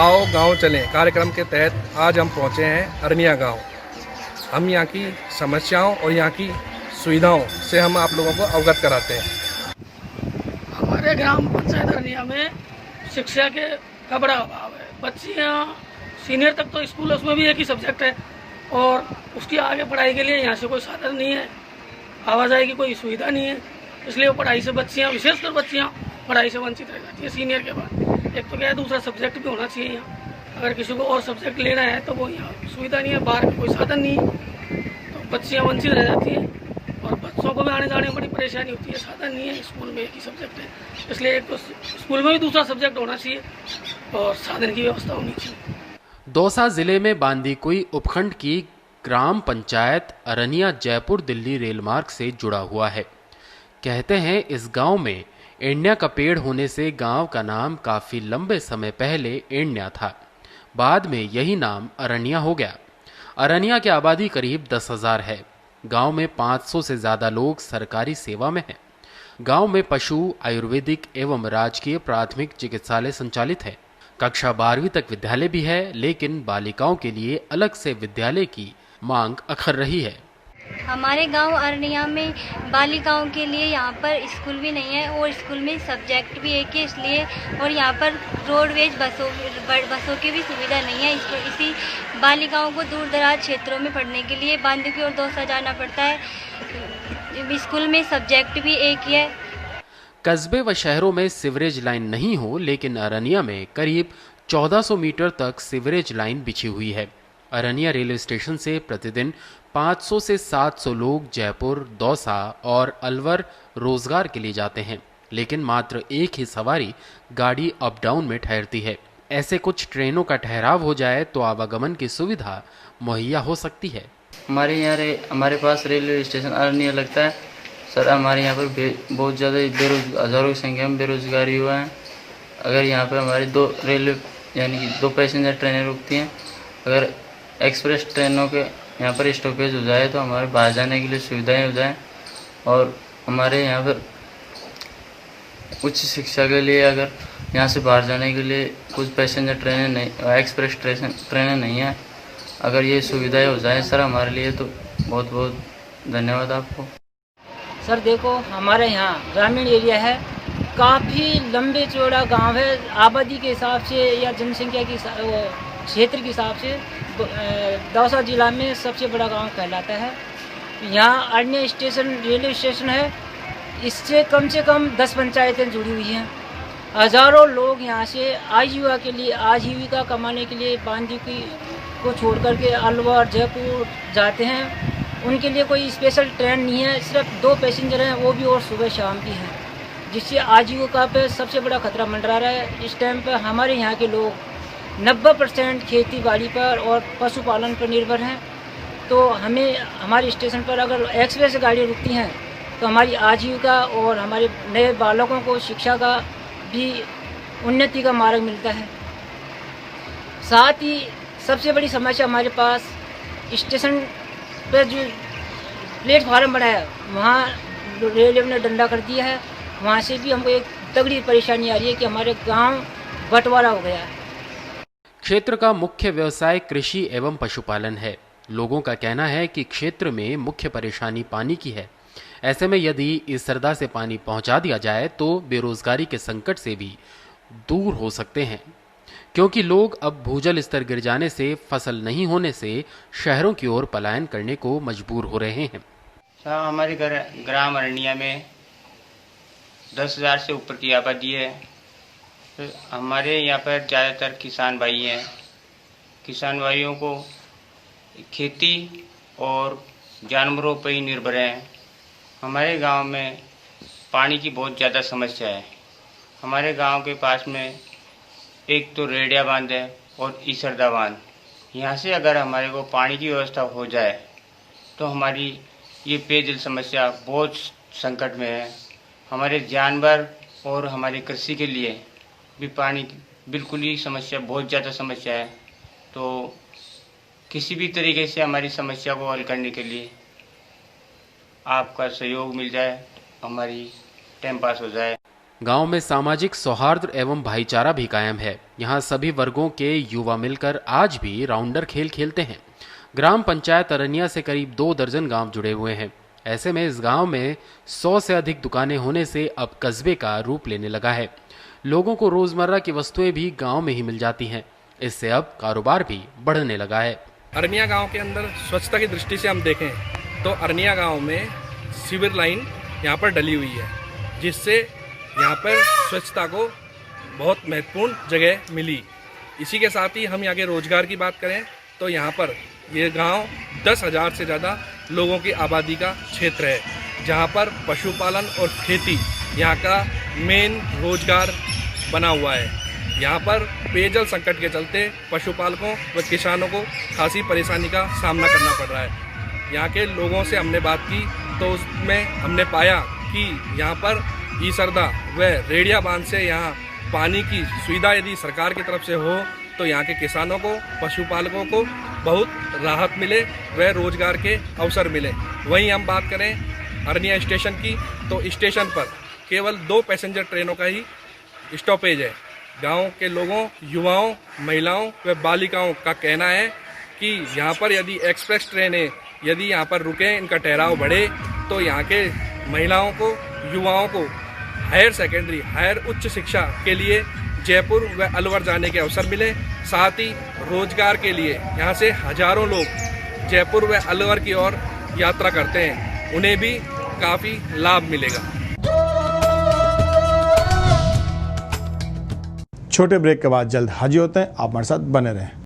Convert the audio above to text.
आओ गांव चलें कार्यक्रम के तहत आज हम पहुंचे हैं अरनिया गांव। हम यहाँ की समस्याओं और यहाँ की सुविधाओं से हम आप लोगों को अवगत कराते हैं। हमारे ग्राम पंचायत अरनिया में शिक्षा के का बड़ा अभाव है। बच्चियाँ सीनियर तक तो स्कूल है, उसमें भी एक ही सब्जेक्ट है और उसकी आगे पढ़ाई के लिए यहाँ से कोई साधन नहीं है, आवाजाही की कोई सुविधा नहीं है। इसलिए वो पढ़ाई से बच्चियाँ, विशेषकर बच्चियाँ पढ़ाई से वंचित रह जाती है सीनियर के बाद। एक तो क्या है, दूसरा सब्जेक्ट भी होना चाहिए यहाँ। अगर किसी को और सब्जेक्ट लेना है तो वो यहाँ सुविधा नहीं है, बाहर का कोई साधन नहीं है, तो बच्चियाँ वंचित रह जाती हैं और बच्चों को भी आने जाने में बड़ी परेशानी होती है। साधन नहीं है, स्कूल में एक ही सब्जेक्ट है, इसलिए एक तो स्कूल में भी दूसरा सब्जेक्ट होना चाहिए और साधन की व्यवस्था होनी चाहिए। दौसा जिले में बांदीकुई उपखंड की ग्राम पंचायत अरनिया जयपुर दिल्ली रेल मार्ग से जुड़ा हुआ है। कहते हैं इस गांव में एण्या का पेड़ होने से गांव का नाम काफी लंबे समय पहले एण्या था, बाद में यही नाम अरनिया हो गया। अरनिया की आबादी करीब 10,000 है। गांव में 500 से ज्यादा लोग सरकारी सेवा में हैं। गांव में पशु, आयुर्वेदिक एवं राजकीय प्राथमिक चिकित्सालय संचालित है। कक्षा 12वीं तक विद्यालय भी है, लेकिन बालिकाओं के लिए अलग से विद्यालय की मांग अखर रही है। हमारे गांव अरनिया में बालिकाओं के लिए यहाँ पर स्कूल भी नहीं है और स्कूल में सब्जेक्ट भी एक है, इसलिए और यहाँ पर रोडवेज बसों की भी सुविधा नहीं है। इसी बालिकाओं को दूर दराज क्षेत्रों में पढ़ने के लिए बांदीकुई और दौसा जाना पड़ता है। स्कूल में सब्जेक्ट भी एक ही है। कस्बे व शहरों में सीवरेज लाइन नहीं हो, लेकिन अरनिया में करीब 1400 मीटर तक सीवरेज लाइन बिछी हुई है। अरनिया रेलवे स्टेशन से प्रतिदिन 500 से 700 लोग जयपुर, दौसा और अलवर रोजगार के लिए जाते हैं, लेकिन मात्र एक ही सवारी गाड़ी अप डाउन में ठहरती है। ऐसे कुछ ट्रेनों का ठहराव हो जाए तो आवागमन की सुविधा मुहैया हो सकती है। हमारे पास रेलवे स्टेशन अरनिया लगता है सर। हमारे यहाँ पर बहुत ज़्यादा हज़ारों की संख्या में बेरोजगारी हुआ है। अगर यहाँ पर हमारी 2 रेलवे यानी कि 2 पैसेंजर ट्रेनें रुकती हैं, अगर एक्सप्रेस ट्रेनों के यहाँ पर स्टॉपेज हो जाए तो हमारे बाहर जाने के लिए सुविधाएं हो जाएं। और हमारे यहाँ पर उच्च शिक्षा के लिए अगर यहाँ से बाहर जाने के लिए कुछ पैसेंजर ट्रेनें नहीं, एक्सप्रेस ट्रेनें नहीं हैं, अगर ये सुविधाएं हो जाए सर हमारे लिए तो बहुत बहुत धन्यवाद आपको। सर देखो, हमारे यहाँ ग्रामीण एरिया है, काफ़ी लंबे चौड़ा गांव है। आबादी के हिसाब से या जनसंख्या की क्षेत्र के हिसाब से दौसा जिला में सबसे बड़ा गांव कहलाता है। यहाँ अरनिया स्टेशन रेलवे स्टेशन है, इससे कम 10 पंचायतें जुड़ी हुई हैं। हज़ारों लोग यहाँ से आजीविका कमाने के लिए बांदीकुई को छोड़ करके अलवर, जयपुर जाते हैं। उनके लिए कोई स्पेशल ट्रेन नहीं है, सिर्फ 2 पैसेंजर हैं, वो भी और सुबह शाम की हैं, जिससे आजीविका पे सबसे बड़ा खतरा मंडरा रहा है। इस टाइम पर हमारे यहाँ के लोग 90% खेती बाड़ी पर और पशुपालन पर निर्भर हैं। तो हमें हमारे स्टेशन पर अगर एक्सप्रेस गाड़ी रुकती हैं तो हमारी आजीविका और हमारे नए बालकों को शिक्षा का भी उन्नति का मार्ग मिलता है। साथ ही सबसे बड़ी समस्या हमारे पास स्टेशन पर जो प्लेटफार्म बना है, वहाँ रेलवे ने डंडा कर दिया है। वहाँ से भी हमको एक तगड़ी परेशानी आ रही है कि हमारे गांव बंटवारा हो गया है। क्षेत्र का मुख्य व्यवसाय कृषि एवं पशुपालन है। लोगों का कहना है कि क्षेत्र में मुख्य परेशानी पानी की है। ऐसे में यदि इस सरदा से पानी पहुंचा दिया जाए तो बेरोजगारी के संकट से भी दूर हो सकते हैं, क्योंकि लोग अब भूजल स्तर गिर जाने से, फसल नहीं होने से शहरों की ओर पलायन करने को मजबूर हो रहे हैं। हमारे ग्राम अरनिया में 10,000 से ऊपर की आबादी है। तो हमारे यहाँ पर ज़्यादातर किसान भाई हैं। किसान भाइयों को खेती और जानवरों पर ही निर्भर हैं। हमारे गांव में पानी की बहुत ज़्यादा समस्या है। हमारे गांव के पास में एक तो रेडिया बांध है और ईसरदा बांध। यहाँ से अगर हमारे को पानी की व्यवस्था हो जाए तो हमारी ये पेयजल समस्या बहुत संकट में है। हमारे जानवर और हमारी कृषि के लिए भी पानी की बिल्कुल ही समस्या, बहुत ज़्यादा समस्या है। तो किसी भी तरीके से हमारी समस्या को हल करने के लिए आपका सहयोग मिल जाए, हमारी टाइम पास हो जाए। गांव में सामाजिक सौहार्द एवं भाईचारा भी कायम है। यहां सभी वर्गों के युवा मिलकर आज भी राउंडर खेल खेलते हैं। ग्राम पंचायत अरनिया से करीब 2 दर्जन गांव जुड़े हुए हैं। ऐसे में इस गांव में 100 से अधिक दुकानें होने से अब कस्बे का रूप लेने लगा है। लोगों को रोजमर्रा की वस्तुएं भी गांव में ही मिल जाती हैं। इससे अब कारोबार भी बढ़ने लगा है। अरनिया गांव के अंदर स्वच्छता की दृष्टि से हम देखें तो अरनिया गांव में सीवर लाइन यहाँ पर डली हुई है, जिससे यहाँ पर स्वच्छता को बहुत महत्वपूर्ण जगह मिली। इसी के साथ ही हम यहाँ के रोजगार की बात करें तो यहाँ पर ये गांव 10,000 से ज़्यादा लोगों की आबादी का क्षेत्र है, जहाँ पर पशुपालन और खेती यहाँ का मेन रोजगार बना हुआ है। यहाँ पर पेयजल संकट के चलते पशुपालकों व किसानों को खासी परेशानी का सामना करना पड़ रहा है। यहाँ के लोगों से हमने बात की तो उसमें हमने पाया कि यहाँ पर ईसरदा व रेडिया बांध से यहाँ पानी की सुविधा यदि सरकार की तरफ से हो तो यहाँ के किसानों को, पशुपालकों को बहुत राहत मिले व रोजगार के अवसर मिले। वहीं हम बात करें अरनिया स्टेशन की तो स्टेशन पर केवल 2 पैसेंजर ट्रेनों का ही स्टॉपेज है। गांव के लोगों, युवाओं, महिलाओं व बालिकाओं का कहना है कि यहाँ पर यदि एक्सप्रेस ट्रेनें यदि यहाँ पर रुकें, इनका ठहराव बढ़े तो यहाँ के महिलाओं को, युवाओं को हायर सेकेंडरी, हायर उच्च शिक्षा के लिए जयपुर व अलवर जाने के अवसर मिले। साथ ही रोजगार के लिए यहाँ से हजारों लोग जयपुर व अलवर की ओर यात्रा करते हैं, उन्हें भी काफ़ी लाभ मिलेगा। छोटे ब्रेक के बाद जल्द हाजिर होते हैं, आप हमारे साथ बने रहें।